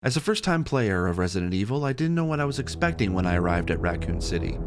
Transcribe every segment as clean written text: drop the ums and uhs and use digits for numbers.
As a first-time player of Resident Evil, I didn't know what I was expecting when I arrived at Raccoon City.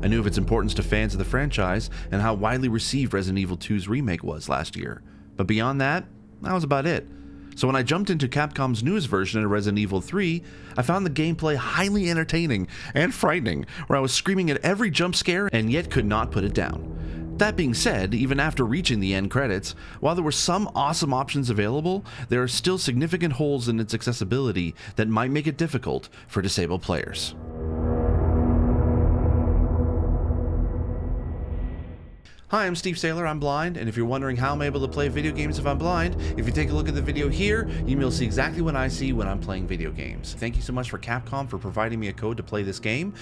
I knew of its importance to fans of the franchise and how widely received Resident Evil 2's remake was last year, but beyond that was about it. So when I jumped into Capcom's newest version of Resident Evil 3, I found the gameplay highly entertaining and frightening, where I was screaming at every jump scare and yet could not put it down. That being said, even after reaching the end credits, while there were some awesome options available, there are still significant holes in its accessibility that might make it difficult for disabled players. Hi, I'm Steve Saylor, I'm blind, and if you're wondering how I'm able to play video games if I'm blind, if you take a look at the video here, you'll see exactly what I see when I'm playing video games. Thank you so much for Capcom for providing me a code to play this game.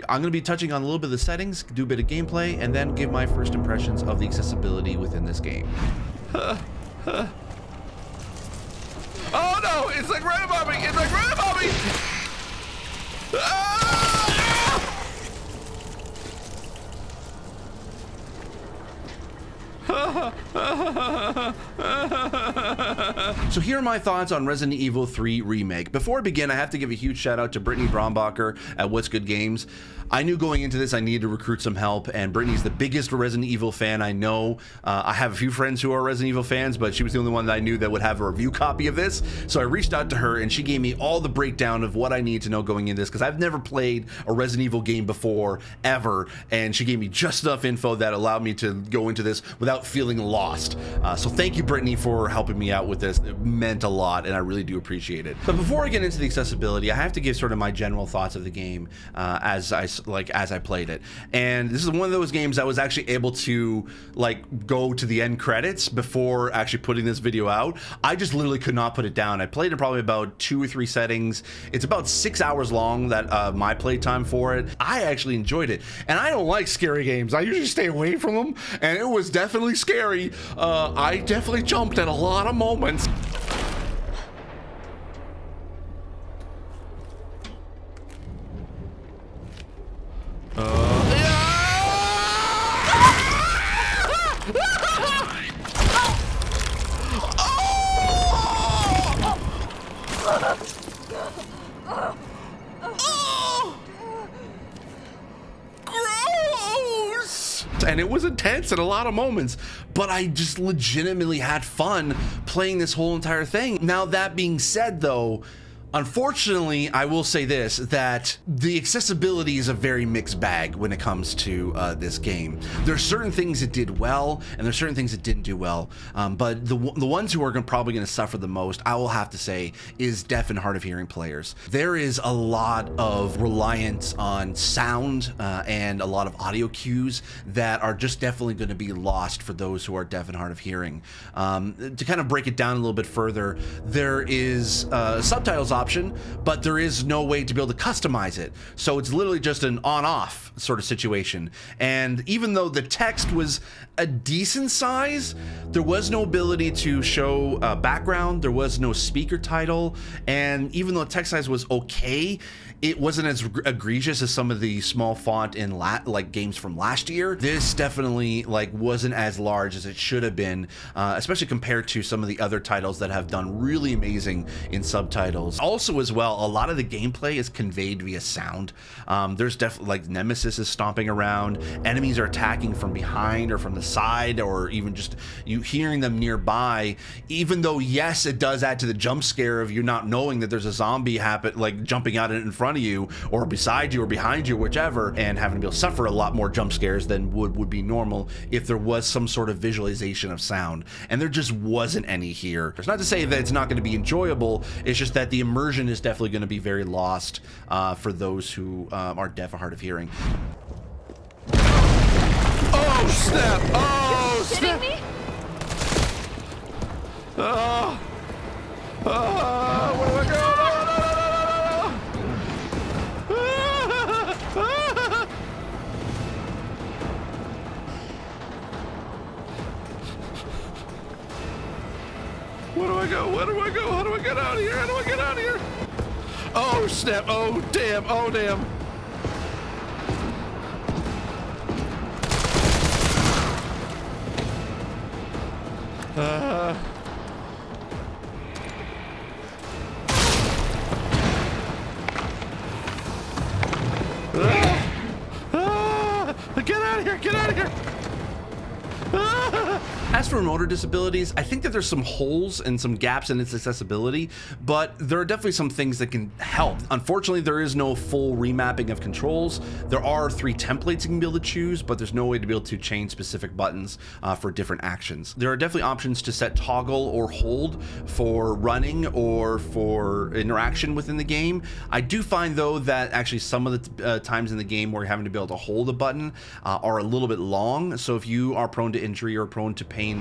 I'm going to be touching on a little bit of the settings, do a bit of gameplay, and then give my first impressions of the accessibility within this game. Oh no! It's like right above me! It's like right above me! So here are my thoughts on Resident Evil 3 Remake. Before I begin, I have to give a huge shout out to Brittany Brombacher at What's Good Games. I knew going into this I needed to recruit some help, and Brittany's the biggest Resident Evil fan I know. I have a few friends who are Resident Evil fans, but she was the only one that I knew that would have a review copy of this. So I reached out to her and she gave me all the breakdown of what I need to know going into this, because I've never played a Resident Evil game before, ever, and she gave me just enough info that allowed me to go into this without feeling lost. So thank you, Brittany, for helping me out with this. It meant a lot, and I really do appreciate it. But before I get into the accessibility, I have to give sort of my general thoughts of the game as I played it. And this is one of those games I was actually able to go to the end credits before actually putting this video out. I just literally could not put it down. I played it probably about 2 or 3 settings. It's about 6 hours long, that my play time for it. I actually enjoyed it, and I don't like scary games. I usually stay away from them, and it was definitely scary. I definitely jumped at a lot of moments. And it was intense in a lot of moments, but I just legitimately had fun playing this whole entire thing. Now, that being said, though, unfortunately, I will say this, that the accessibility is a very mixed bag when it comes to this game. There's certain things it did well, and there's certain things it didn't do well. But the ones who are probably going to suffer the most, I will have to say, is deaf and hard of hearing players. There is a lot of reliance on sound and a lot of audio cues that are just definitely going to be lost for those who are deaf and hard of hearing. To kind of break it down a little bit further, there is subtitles option, but there is no way to be able to customize it. So it's literally just an on-off sort of situation. And even though the text was a decent size, there was no ability to show background, there was no speaker title, and even though the text size was okay, it wasn't as egregious as some of the small font in games from last year. This definitely wasn't as large as it should have been, especially compared to some of the other titles that have done really amazing in subtitles. Also, as well, a lot of the gameplay is conveyed via sound. There's definitely Nemesis is stomping around, enemies are attacking from behind or from the side, or even just you hearing them nearby. Even though, yes, it does add to the jump scare of you not knowing that there's a zombie jumping out in front of you or beside you or behind you, whichever, and having to be able to suffer a lot more jump scares than would be normal if there was some sort of visualization of sound, and there just wasn't any here. It's not to say that it's not going to be enjoyable, it's just that the immersion is definitely going to be very lost for those who are deaf or hard of hearing. Oh snap! Oh snap! Me? Where do I go? Where do I go? Where do I go? How do I get out of here? How do I get out of here? Oh snap! Oh damn! Oh damn! As for motor disabilities, I think that there's some holes and some gaps in its accessibility, but there are definitely some things that can help. Unfortunately, there is no full remapping of controls. There are 3 templates you can be able to choose, but there's no way to be able to change specific buttons for different actions. There are definitely options to set toggle or hold for running or for interaction within the game. I do find though that actually some of the times in the game where you're having to be able to hold a button are a little bit long. So if you are prone to injury or prone to pain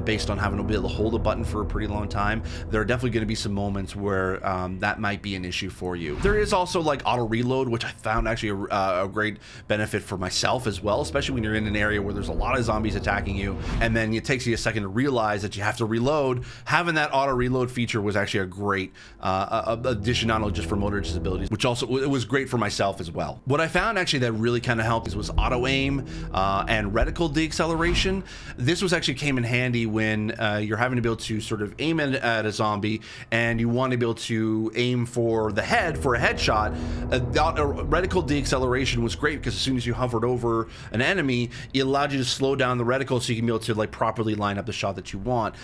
based on having to be able to hold a button for a pretty long time, there are definitely going to be some moments where that might be an issue for you. There is also like auto reload, which I found actually a great benefit for myself as well, especially when you're in an area where there's a lot of zombies attacking you and then it takes you a second to realize that you have to reload. Having that auto reload feature was actually a great addition, not only just for motor disabilities, which also it was great for myself as well. What I found actually that really kind of helped was auto aim and reticle deacceleration. This was actually came in handy when you're having to be able to sort of aim at a zombie and you want to be able to aim for the head for a headshot. Reticle deacceleration was great because as soon as you hovered over an enemy, it allowed you to slow down the reticle so you can be able to like properly line up the shot that you want.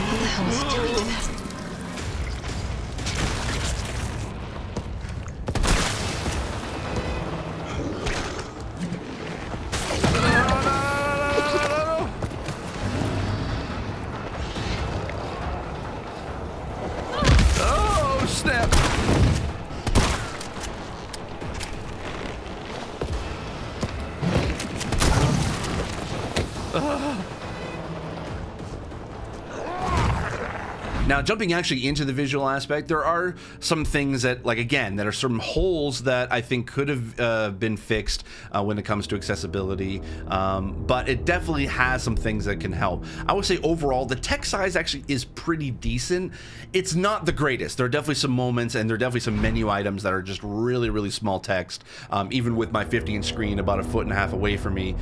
What the hell is he doing to this? Now, jumping actually into the visual aspect, there are some things that, like, again, that are some holes that I think could have been fixed when it comes to accessibility, but it definitely has some things that can help. I would say overall, the text size actually is pretty decent. It's not the greatest. There are definitely some moments and there are definitely some menu items that are just really, really small text. Even with my 50-inch screen about 1.5 feet away from me,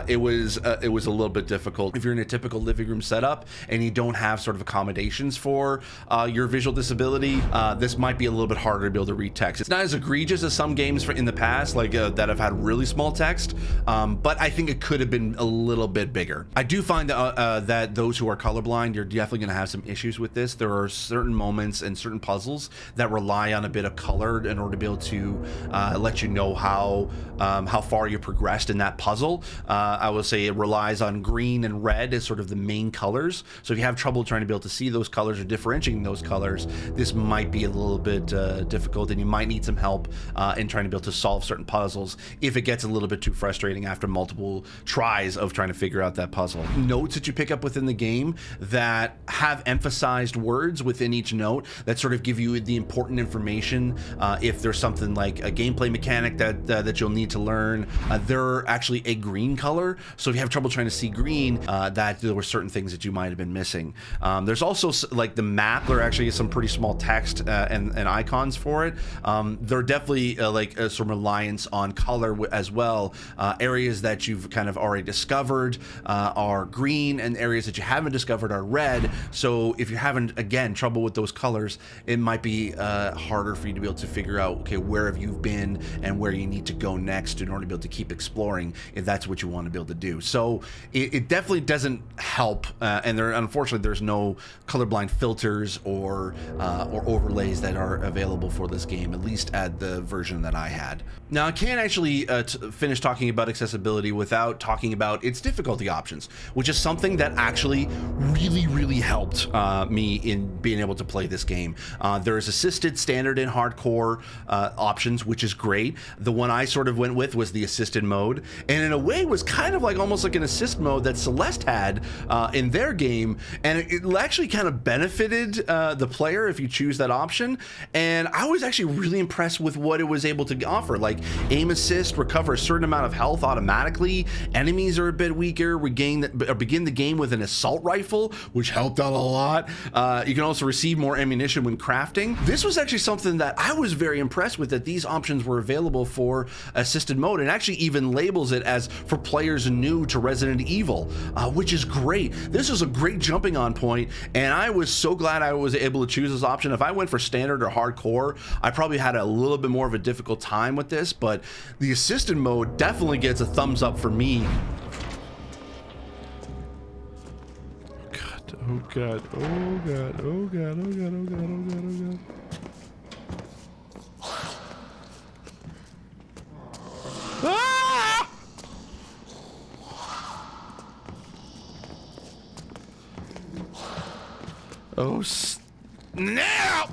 it was a little bit difficult. If you're in a typical living room setup and you don't have sort of accommodations for your visual disability, this might be a little bit harder to be able to read text. It's not as egregious as some games in the past, like that have had really small text, but I think it could have been a little bit bigger. I do find that those who are colorblind, you're definitely going to have some issues with this. There are certain moments and certain puzzles that rely on a bit of color in order to be able to let you know how far you progressed in that puzzle. I will say it relies on green and red as sort of the main colors. So if you have trouble trying to be able to see those colors or differentiating those colors, this might be a little bit difficult, and you might need some help in trying to be able to solve certain puzzles if it gets a little bit too frustrating after multiple tries of trying to figure out that puzzle. Notes that you pick up within the game that have emphasized words within each note that sort of give you the important information. If there's something like a gameplay mechanic that you'll need to learn, they're actually a green color. So if you have trouble trying to see green, that there were certain things that you might have been missing. There's also like the map, there actually is some pretty small text and icons for it. There are definitely some reliance on color as well. Areas that you've kind of already discovered are green, and areas that you haven't discovered are red. So if you're having, again, trouble with those colors, it might be harder for you to be able to figure out, okay, where have you been and where you need to go next in order to be able to keep exploring if that's what you want to be able to do. So it definitely doesn't help, and unfortunately there's no colorblind filters or overlays that are available for this game, at least at the version that I had. Now, I can't actually finish talking about accessibility without talking about its difficulty options, which is something that actually really helped me in being able to play this game. There is assisted, standard, and hardcore options, which is great. The one I sort of went with was the assisted mode, and in a way was kind of like almost like an assist mode that Celeste had in their game, and it actually kind of benefited the player if you choose that option. And I was actually really impressed with what it was able to offer, like aim assist, recover a certain amount of health automatically, enemies are a bit weaker, begin the game with an assault rifle, which helped out a lot. You can also receive more ammunition when crafting. This was actually something that I was very impressed with, that these options were available for assisted mode, and actually even labels it as for players new to Resident Evil, which is great. This is a great jumping on point, and I was so glad I was able to choose this option. If I went for standard or hardcore, I probably had a little bit more of a difficult time with this, but the assisted mode definitely gets a thumbs up for me. Oh god, oh god, oh god, oh god, oh god, oh god, oh god. Ah! Oh snap!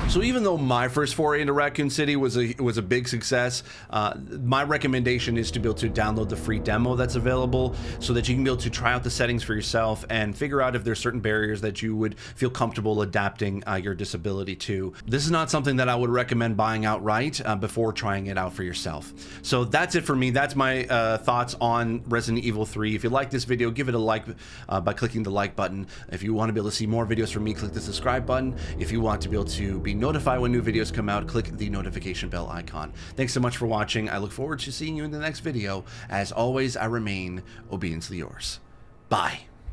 So even though my first foray into Raccoon City was a big success, my recommendation is to be able to download the free demo that's available so that you can be able to try out the settings for yourself and figure out if there's certain barriers that you would feel comfortable adapting your disability to. This is not something that I would recommend buying outright before trying it out for yourself. So that's it for me. That's my thoughts on Resident Evil 3. If you like this video, give it a like by clicking the like button. If you want to be able to see more videos from me, click the subscribe button. If you want to be able to be notified when new videos come out, click the notification bell icon. Thanks so much for watching. I look forward to seeing you in the next video. As always, I remain obediently yours. Bye.